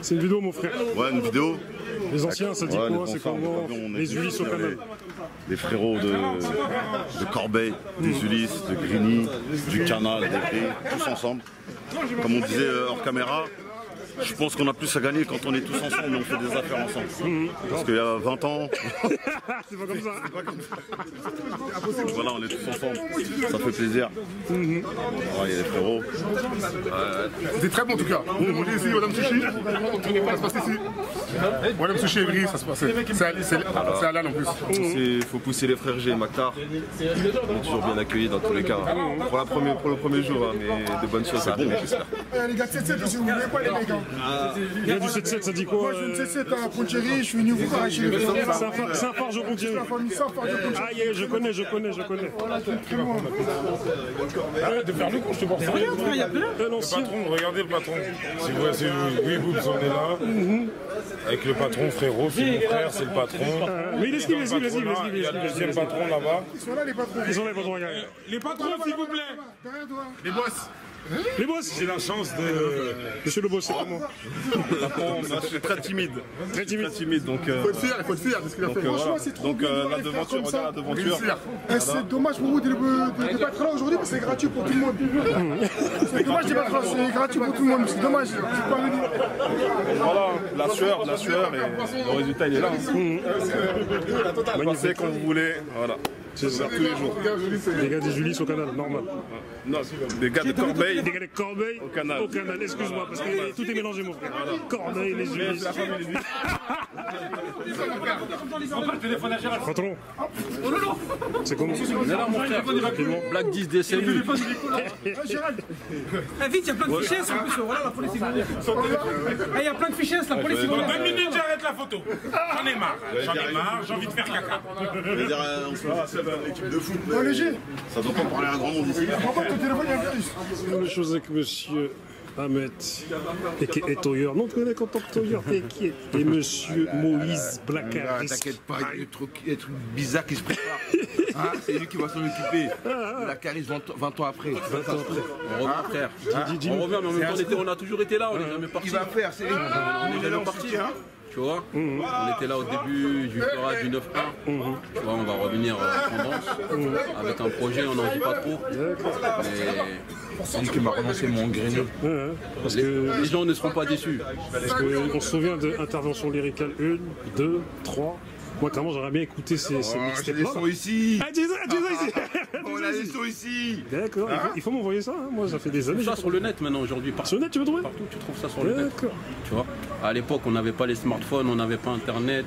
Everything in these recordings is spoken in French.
C'est une vidéo, mon frère. Ouais, une vidéo. Les anciens, ça dit quoi? C'est comment? Les Ulysses au canal. Les frérots de Corbeil, des Ulysses, de Grigny, du Canal, des Gris, tous ensemble. Comme on disait hors caméra, je pense qu'on a plus à gagner quand on est tous ensemble et on fait des affaires ensemble. Parce qu'il y a 20 ans... C'est pas comme ça. Voilà, on est tous ensemble. Ça fait plaisir. Il y a les frérots. C'était très bon en tout cas. On dit ici, Madame Sushi. Ça se passe ici. Madame Sushi et Gris, ça se passe. C'est Alan en plus. Il faut pousser les frères G et Maktar. On est toujours bien accueillis dans tous les cas. Pour le premier jour, hein, mais de bonnes choses à venir, j'espère. Les gars de 7-7, je vous voulez quoi les mecs? Il y a du 7-7, ça dit quoi? Moi je suis une 7-7 à Pontieri, je suis venu vous voir. C'est un forge au Pontieri. Ah, je connais. Arrête de faire le con, je te porte rien. Le patron, regardez le patron. Si vous voyez, oui, Boubs, on est là. Avec le patron, frérot, c'est mon frère, c'est le patron. Mais il esquive. Il y a le deuxième patron là-bas. Ils sont là les patrons. Ils sont là, les patrons, regarde. Les patrons, s'il vous plaît. Derrière toi. Les boss. Les boss. J'ai la chance de... Monsieur le boss, c'est comment? Je suis très timide. Très timide. Donc, Il faut être fier de ce qu'il a fait. Franchement, c'est trop bien. la devanture, regarde la devanture. C'est dommage pour vous de ne pas être là aujourd'hui parce que c'est gratuit pour tout le monde. C'est dommage de pas être là, c'est gratuit pour tout le monde. C'est dommage. Voilà, la sueur et le résultat il est là. Passez quand vous voulez, voilà. C'est ça, tous les jours. Les gars des Ulysses au canal, normal. Non, des gars de Corbeil. Les gars de Corbeil au canal. Excuse-moi, parce que tout est mélangé, mon frère. Corbeil, les Ulysses. Patron. C'est comment? On est là, mon frère. Black 10 DCMU. Vite, il y a plein de fichiers, en plus. Voilà, la police est venue. Il y a plein de fichiers, la police est venue. 2 minutes, j'arrête la photo. J'en ai marre, j'ai envie de faire caca. Je veux dire, on se voit, c'est une équipe de foot. Léger. Ça doit pas parler à un grand monde ici. La même chose avec monsieur Ahmed et Toyer. Non, tu connais quand Toyer, t'inquiète. Et monsieur Moïse Blackaris. T'inquiète pas, il y a des trucs bizarres qui se préparent. Hein, c'est lui qui va s'en occuper. Blackaris 20 ans après. 20 ans après. On revient, frère. On revient, mais en même temps, on a toujours été là, on n'est jamais parti. Il va faire, c'est lui. On est jamais parti. Tu vois, on était là au début du Flora du 9-1. Tu vois, on va revenir tendance avec un projet, on n'en dit pas trop. Mais c'est lui qui m'a renoncé mon grenier. Parce que les gens ne seront pas déçus. Parce qu'on se souvient d'interventions lyricales 1, 2, 3. Moi, clairement, j'aurais bien écouté ces mixtapes-là. Les sons ici. Ah, tu les as ici. On a les sons ici. D'accord, il faut m'envoyer ça. Hein. Moi, ça fait des années. Ça sur le net maintenant, aujourd'hui. Sur le net, tu veux trouver? Partout, tu trouves ça sur le net. D'accord. Tu vois, à l'époque, on n'avait pas les smartphones, on n'avait pas Internet.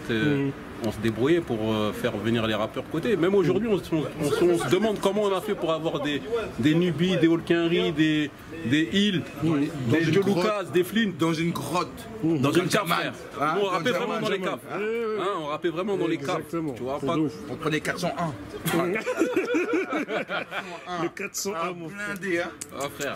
On se débrouillait pour faire venir les rappeurs côté. Même aujourd'hui, on se demande comment on a fait pour avoir des Nubi, des Holkinry, des Hill, des Joe Lucas, des Flynn. Dans une grotte. Dans une cave, frère. Nous, on rappait vraiment dans les caves. On rappait vraiment dans les caves. Tu vois, pas... On prenait 401. Le 401, mon frère. Blindé, hein. Ah, frère.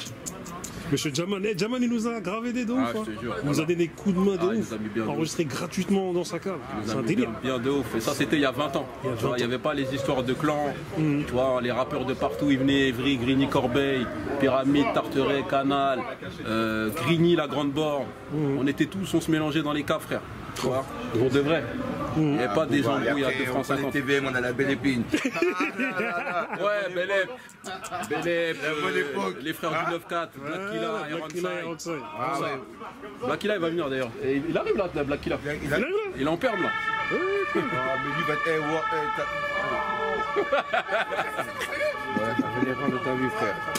Monsieur Jaman, il nous a gravé des dons. Je te jure. Il nous a donné des coups de main de ouf. Enregistré gratuitement dans sa cave. C'est un délire. Bien de ouf. Et ça, c'était il y a 20 ans. Il n'y avait pas les histoires de clans. Tu vois, les rappeurs de partout, ils venaient. Evry, Grigny, Corbeil, Pyramide, Tarteret, Canal, Grigny, la Grande Borne. On était tous, on se mélangeait dans les caves, frère. Tu vois, pour de vrai. Il n'y avait pas des embrouilles à 2 francs 50. On a les TVM, on a la belle épine. Ouais, Belle Ép, les frères du 9-4, Blackilla, Ironside. Blackilla, il va venir d'ailleurs. Il arrive là, Blackilla. Il est en perme là. Mais lui va être... Ouais, ça fait des de ta vie, frère. Ça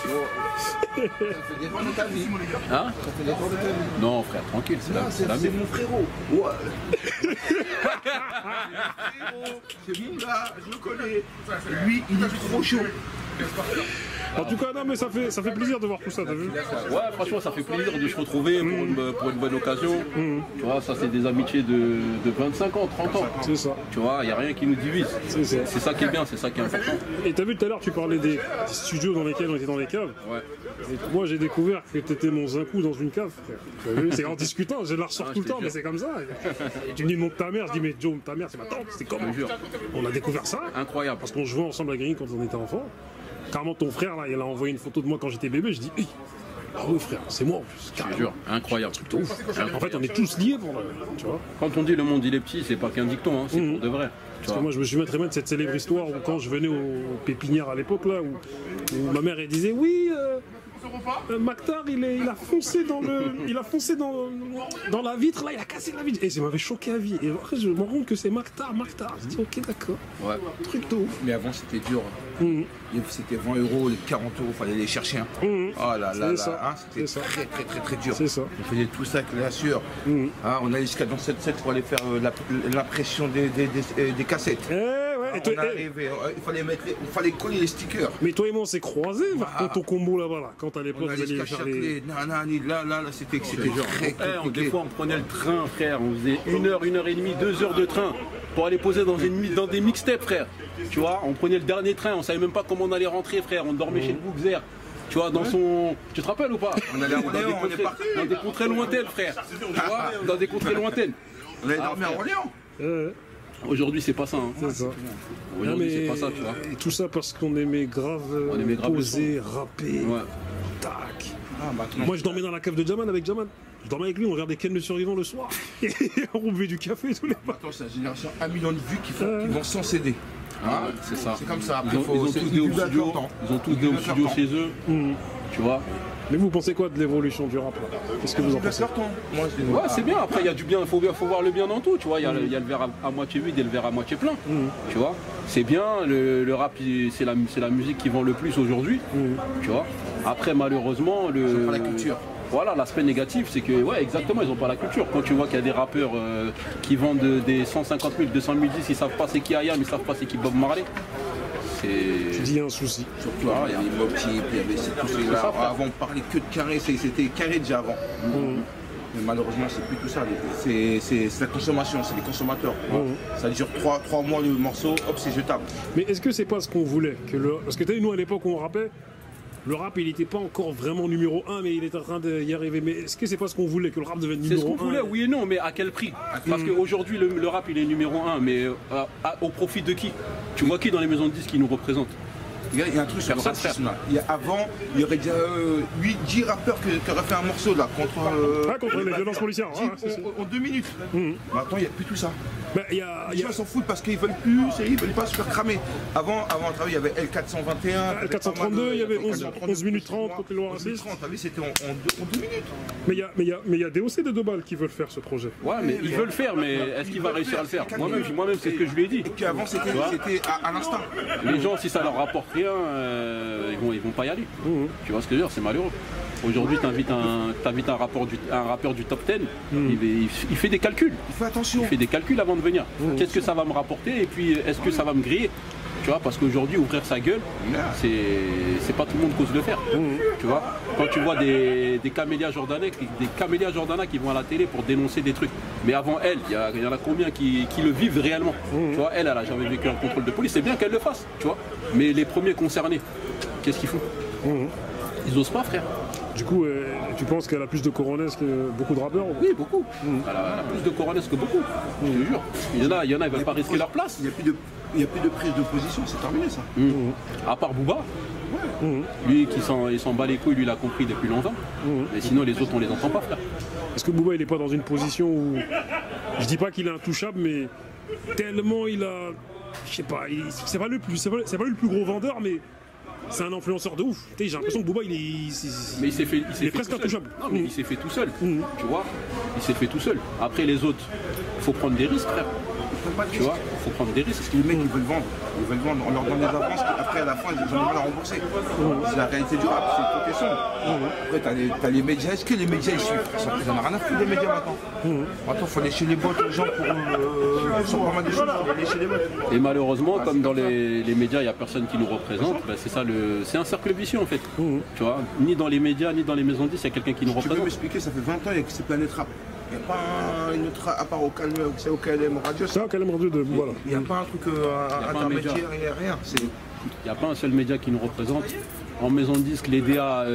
fait des de ta vie. Hein? Ça fait des de ta vie. Non, frère, tranquille, c'est la mon frérot. Ouais. C'est mon gars, je le connais. Lui, il est trop chaud. En tout cas, non, mais ça fait plaisir de voir tout ça, t'as vu? Ouais, franchement, ça fait plaisir de se retrouver pour une bonne occasion. Tu vois, ça, c'est des amitiés de 25 ans, 30 ans. C'est ça. Tu vois, il n'y a rien qui nous divise. C'est ça qui est bien, c'est ça qui est important. Et t'as vu tout à l'heure, tu parlais des studios dans lesquels on était dans les caves. Ouais. Et moi, j'ai découvert que t'étais mon zinkou dans une cave, frère. C'est en discutant, je la ressors tout le temps, mais c'est comme ça. Et tu me dis le nom de ta mère, je dis, mais Joe, ta mère, c'est ma tante, c'est comment? On a découvert ça. Incroyable. Parce qu'on jouait ensemble à Grigny quand on était enfant. Carrément, ton frère, là, il a envoyé une photo de moi quand j'étais bébé. Je dis, Ah oui frère, c'est moi en plus. Je te jure, incroyable. Truc de ouf. En fait, on est tous liés pour le. Tu vois. Quand on dit le monde il est petit, c'est pas qu'un dicton, hein, c'est pour de vrai. Parce que moi, je me souviens très bien de cette célèbre histoire où quand je venais aux pépinières à l'époque, là, où ma mère elle disait oui, Maktar, il a foncé dans la vitre, là, il a cassé la vitre. Et ça m'avait choqué à vie. Et après, je me rends compte que c'est Maktar. Je dis ok, d'accord. Ouais. Truc de ouf. Mais avant, c'était dur. C'était 20 €, les 40 €, il fallait les chercher. Hein. Oh là là, c'était très dur. C'est ça. On faisait tout ça avec la sueur. On allait jusqu'à dans 7-7 pour aller faire l'impression des cassettes. On arrivait, il fallait coller les stickers. Mais toi et moi on s'est croisés quand ton combo là-bas, là. Quand à l'époque vous alliez faire les... Là, c'était genre très des fois on prenait le train, frère, on faisait 1 heure, 1 heure et demie, 2 heures de train pour aller poser dans des mixtapes, frère. Tu vois, on prenait le dernier train, on savait même pas comment on allait rentrer, frère, on dormait chez le Bougzer. Tu vois, dans son... Tu te rappelles ou pas? On allait dans des contrées lointaines, frère. Tu vois, dans des contrées lointaines. On allait dormir à Orléans. Aujourd'hui, c'est pas ça. Hein. C'est ça. Aujourd'hui, c'est pas ça, tu vois. Et tout ça parce qu'on aimait grave poser, rapper. Ouais. Tac. Moi, je dormais dans la cave de Jaman avec Jaman. Je dormais avec lui, on regardait Ken le survivant le soir. Et on buvait du café tous les matins. Attends, c'est la génération 1 million de vues qui vont sans céder. C'est ça. C'est comme ça. Ils ont tous des home studios. Ils ont tous des home studios chez eux. Tu vois. Mais vous pensez quoi de l'évolution du rap là? Qu'est-ce que vous en pensez? Ouais, c'est bien. Après, il y a du bien. Il faut voir le bien dans tout. Tu vois, il y a le verre à moitié vide et le verre à moitié plein. Tu vois, c'est bien. Le rap, c'est la musique qui vend le plus aujourd'hui. Tu vois. Après, malheureusement, c'est pas la culture. Voilà, l'aspect négatif, c'est que, ouais, exactement, ils n'ont pas la culture. Quand tu vois qu'il y a des rappeurs qui vendent des 150 000, 200 000 disques, ils savent pas c'est qui Ayam, ils savent pas c'est qui Bob Marley. Tu dis un souci. Surtout, il y avait Mob Typ, il y avait tout cela. Avant, on parlait que de carré, c'était carré déjà avant. Mais malheureusement, c'est plus tout ça. C'est la consommation, c'est les consommateurs. Ça dure 3 mois le morceau, hop, c'est jetable. Mais est-ce que c'est pas ce qu'on voulait Parce que nous, à l'époque, on rappait, le rap, il n'était pas encore vraiment numéro 1, mais il est en train d'y arriver. Mais est-ce que c'est pas ce qu'on voulait, que le rap devienne numéro 1? C'est ce qu'on voulait, oui et non, mais à quel prix? Parce qu'aujourd'hui, le rap, il est numéro 1, mais au profit de qui? Tu vois qui dans les maisons de disques qui nous représentent? Il y a un truc sur le racisme là. Avant, il y aurait déjà 10 rappeurs qui auraient fait un morceau là contre les violences policières. En 2 minutes. Maintenant, il n'y a plus tout ça. Les gens s'en foutent parce qu'ils veulent veulent pas se faire cramer. Avant, il y avait L421, L432, il y avait 11 minutes 30 contre les lois racistes. C'était en 2 minutes. Mais il y a des OC de 2 balles qui veulent faire ce projet. Ouais, mais ils veulent faire, mais est-ce qu'il va réussir à le faire? Moi-même, c'est ce que je lui ai dit. Et qu'avant, c'était à l'instant. Les gens, si ça leur rapporte rien, ils vont pas y aller. Tu vois ce que je veux dire, c'est malheureux. Aujourd'hui, tu invites un rappeur du top 10, il fait des calculs. Il fait attention. Il fait des calculs avant de venir. Qu'est-ce que ça va me rapporter et puis est-ce que ça va me griller? Tu vois, parce qu'aujourd'hui, ouvrir sa gueule, c'est pas tout le monde qui ose le faire. Tu vois, quand tu vois des Camélia Jordana qui vont à la télé pour dénoncer des trucs. Mais avant elle, il y en a combien qui le vivent réellement? Tu vois, elle a jamais vécu un contrôle de police. C'est bien qu'elle le fasse, tu vois. Mais les premiers concernés, qu'est-ce qu'ils font? Ils osent pas, frère. Du coup, tu penses qu'elle a plus de coronesses que beaucoup de rappeurs? Oui, beaucoup. Elle a plus de coronesses que beaucoup, je te jure. Il y en a, ils ne veulent pas risquer leur place. Il n'y a plus de prise de position, c'est terminé ça. À part Booba, lui qui s'en bat les couilles, lui il a compris depuis longtemps. Mais sinon les autres on les entend pas, frère. Est-ce que Booba il n'est pas dans une position où, je dis pas qu'il est intouchable, mais tellement il a, je sais pas, c'est pas lui le plus gros vendeur, mais c'est un influenceur de ouf. J'ai l'impression que Booba il est presque intouchable. Non mais il s'est fait tout seul, tu vois. Il s'est fait tout seul. Après les autres, faut prendre des risques, frère. Tu vois, il faut prendre des risques. Parce que les mecs ils veulent vendre, on leur donne des avances, après à la fin ils ont du mal à rembourser. C'est la réalité du rap, c'est une question. Après t'as les médias, est-ce que les médias ils suivent? Ils en ont rien à foutre des médias maintenant. Maintenant il faut aller chez les bots, les gens pour pas mal de choses, il faut aller chez les bots. Et malheureusement, comme dans les médias il n'y a personne qui nous représente, c'est ça c'est un cercle vicieux en fait. Tu vois, ni dans les médias, ni dans les maisons de disques, il y a quelqu'un qui nous représente. Tu peux m'expliquer, ça fait 20 ans il y a que ces planètes rap. Il n'y a pas une autre, à part au KLM Radio. C'est au KLM Radio de. Voilà. Il n'y a pas un truc intermédiaire, il n'y a rien. Il n'y a pas un seul média qui nous représente. En maison de disques, les DA.